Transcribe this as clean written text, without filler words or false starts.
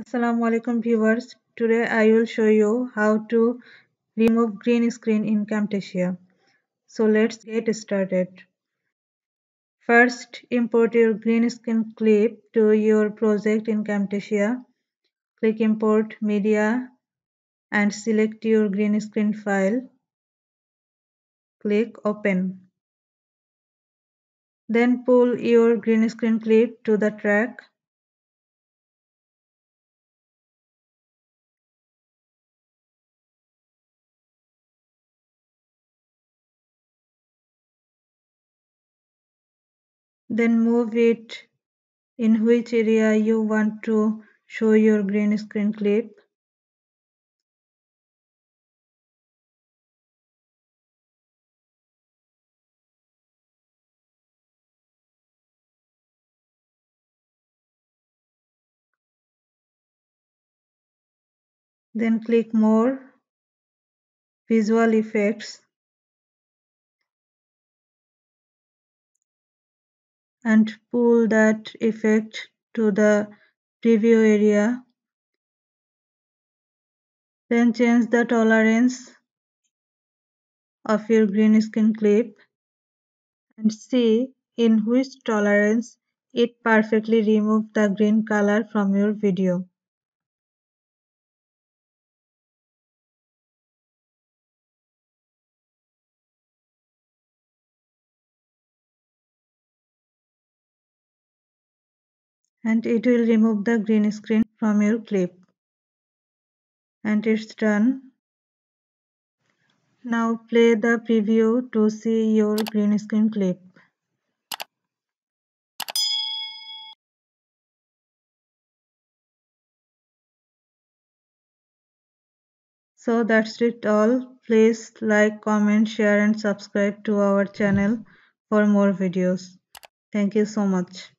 Assalamu alaikum viewers. Today I will show you how to remove green screen in Camtasia. So let's get started. First, import your green screen clip to your project in Camtasia. Click Import Media and select your green screen file. Click Open. Then pull your green screen clip to the track. Then move it in which area you want to show your green screen clip. Then click More, Visual Effects, and pull that effect to the preview area. Then change the tolerance of your green screen clip and see in which tolerance it perfectly removed the green color from your video. And it will remove the green screen from your clip. And it's done. Now play the preview to see your green screen clip. So that's it all. Please like, comment, share and subscribe to our channel for more videos. Thank you so much.